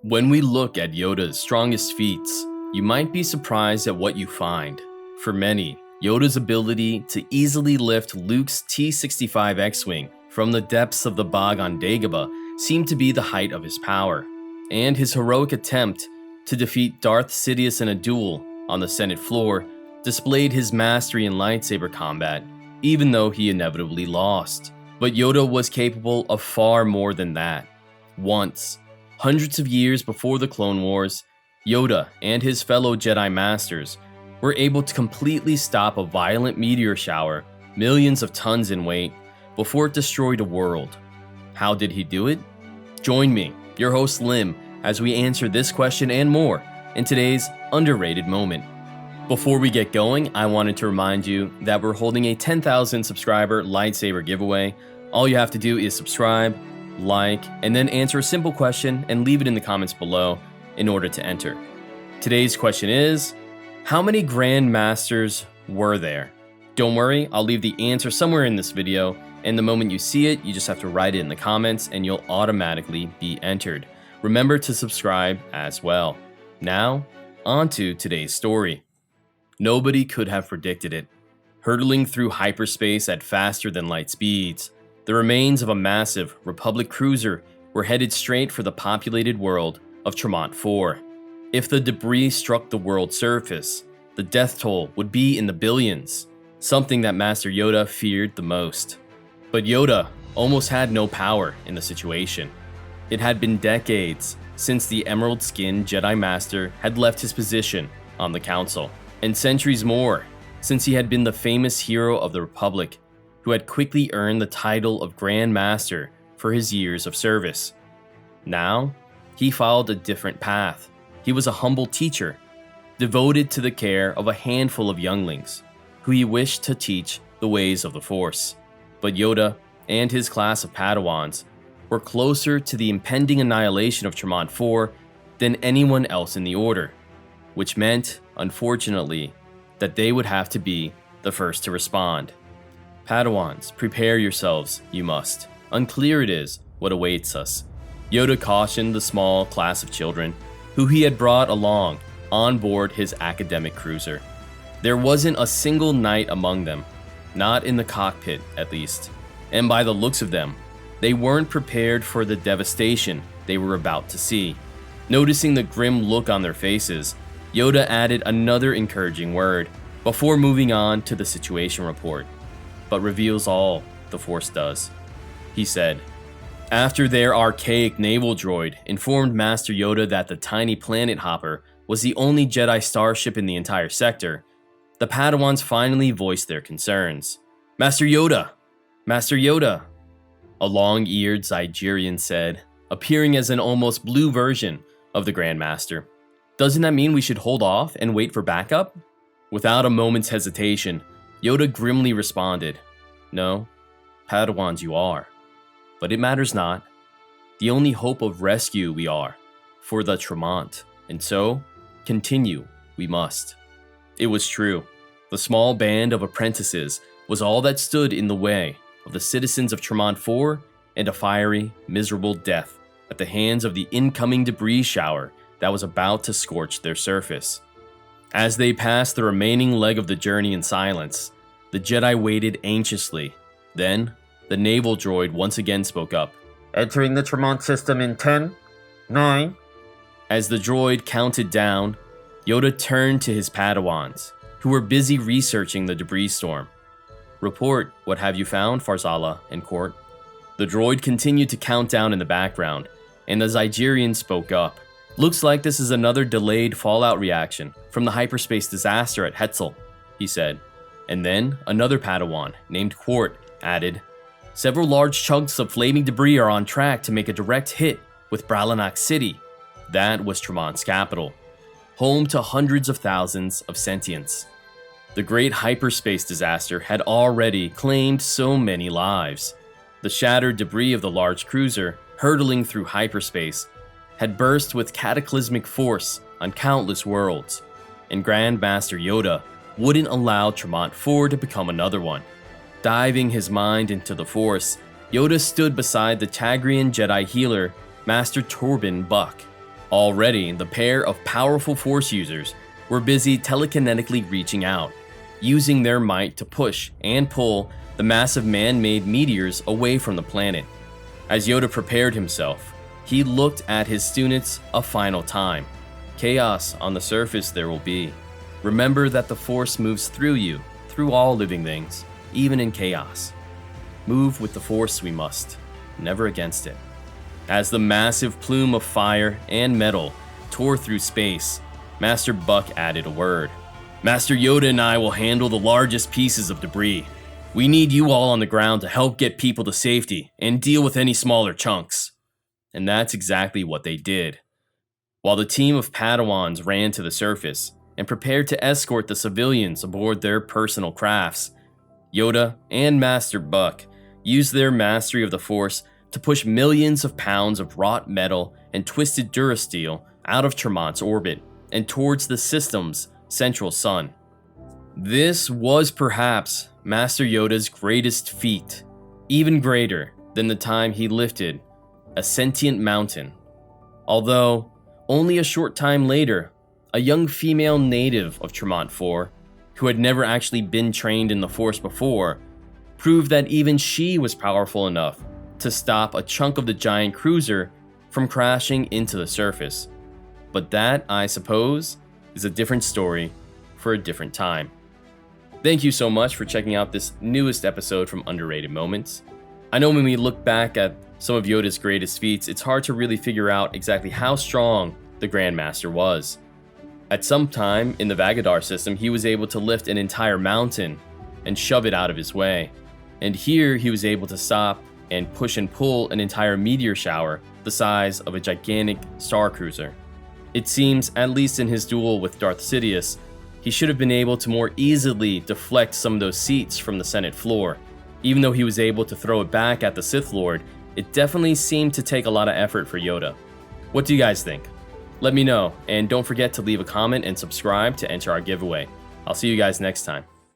When we look at Yoda's strongest feats, you might be surprised at what you find. For many, Yoda's ability to easily lift Luke's T-65 X-Wing from the depths of the bog on Dagobah seemed to be the height of his power, and his heroic attempt to defeat Darth Sidious in a duel on the Senate floor displayed his mastery in lightsaber combat, even though he inevitably lost. But Yoda was capable of far more than that. Once, hundreds of years before the Clone Wars, Yoda and his fellow Jedi Masters were able to completely stop a violent meteor shower, millions of tons in weight, before it destroyed a world. How did he do it? Join me, your host Lim, as we answer this question and more in today's underrated moment. Before we get going, I wanted to remind you that we're holding a 10,000 subscriber lightsaber giveaway. All you have to do is subscribe, like, and then answer a simple question and leave it in the comments below in order to enter. Today's question is, how many Grand Masters were there? Don't worry, I'll leave the answer somewhere in this video, and the moment you see it, you just have to write it in the comments and you'll automatically be entered. Remember to subscribe as well. Now, on to today's story. Nobody could have predicted it. Hurtling through hyperspace at faster than light speeds, the remains of a massive Republic cruiser were headed straight for the populated world of Trymant 4. If the debris struck the world's surface, the death toll would be in the billions, something that Master Yoda feared the most. But Yoda almost had no power in the situation. It had been decades since the emerald-skinned Jedi Master had left his position on the Council, and centuries more since he had been the famous hero of the Republic who had quickly earned the title of Grand Master for his years of service. Now, he followed a different path. He was a humble teacher, devoted to the care of a handful of younglings, who he wished to teach the ways of the Force. But Yoda and his class of Padawans were closer to the impending annihilation of Trymant 4 than anyone else in the Order, which meant, unfortunately, that they would have to be the first to respond. Padawans, prepare yourselves, you must. Unclear it is what awaits us. Yoda cautioned the small class of children who he had brought along on board his academic cruiser. There wasn't a single knight among them, not in the cockpit at least, and by the looks of them, they weren't prepared for the devastation they were about to see. Noticing the grim look on their faces, Yoda added another encouraging word before moving on to the situation report, but reveals all the Force does. He said, after their archaic naval droid informed Master Yoda that the tiny planet hopper was the only Jedi starship in the entire sector, the Padawans finally voiced their concerns. Master Yoda! Master Yoda! A long-eared Zygerian said, appearing as an almost blue version of the Grand Master. Doesn't that mean we should hold off and wait for backup? Without a moment's hesitation, Yoda grimly responded, no, Padawans you are. But it matters not. The only hope of rescue we are, for the Trymant, and so, continue we must. It was true. The small band of apprentices was all that stood in the way of the citizens of Trymant 4 and a fiery, miserable death at the hands of the incoming debris shower that was about to scorch their surface. As they passed the remaining leg of the journey in silence, the Jedi waited anxiously. Then, the naval droid once again spoke up. Entering the Trymant system in 10, 9. As the droid counted down, Yoda turned to his Padawans, who were busy researching the debris storm. Report, what have you found, Farzala and Court? The droid continued to count down in the background, and the Zygerian spoke up. Looks like this is another delayed fallout reaction from the hyperspace disaster at Hetzel, he said. And then another Padawan, named Quart, added, several large chunks of flaming debris are on track to make a direct hit with Bralonak City. That was Trymant's capital, home to hundreds of thousands of sentients. The Great Hyperspace Disaster had already claimed so many lives. The shattered debris of the large cruiser, hurtling through hyperspace, had burst with cataclysmic force on countless worlds, and Grand Master Yoda wouldn't allow Trymant 4 to become another one. Diving his mind into the Force, Yoda stood beside the Tagrian Jedi healer, Master Torban Buck. Already, the pair of powerful Force users were busy telekinetically reaching out, using their might to push and pull the massive man-made meteors away from the planet. As Yoda prepared himself, he looked at his students a final time. Chaos on the surface there will be. Remember that the Force moves through you, through all living things, even in chaos. Move with the Force we must, never against it. As the massive plume of fire and metal tore through space, Master Buck added a word. Master Yoda and I will handle the largest pieces of debris. We need you all on the ground to help get people to safety and deal with any smaller chunks. And that's exactly what they did. While the team of Padawans ran to the surface and prepared to escort the civilians aboard their personal crafts, Yoda and Master Buck used their mastery of the Force to push millions of pounds of wrought metal and twisted durasteel out of Trymant's orbit and towards the system's central sun. This was perhaps Master Yoda's greatest feat, even greater than the time he lifted a sentient mountain. Although, only a short time later, a young female native of Trymant 4, who had never actually been trained in the Force before, proved that even she was powerful enough to stop a chunk of the giant cruiser from crashing into the surface. But that, I suppose, is a different story for a different time. Thank you so much for checking out this newest episode from Underrated Moments. I know when we look back at some of Yoda's greatest feats, it's hard to really figure out exactly how strong the Grandmaster was. At some time in the Vagadar system, he was able to lift an entire mountain and shove it out of his way. And here he was able to stop and push and pull an entire meteor shower the size of a gigantic star cruiser. It seems, at least in his duel with Darth Sidious, he should have been able to more easily deflect some of those seats from the Senate floor. Even though he was able to throw it back at the Sith Lord, it definitely seemed to take a lot of effort for Yoda. What do you guys think? Let me know, and don't forget to leave a comment and subscribe to enter our giveaway. I'll see you guys next time.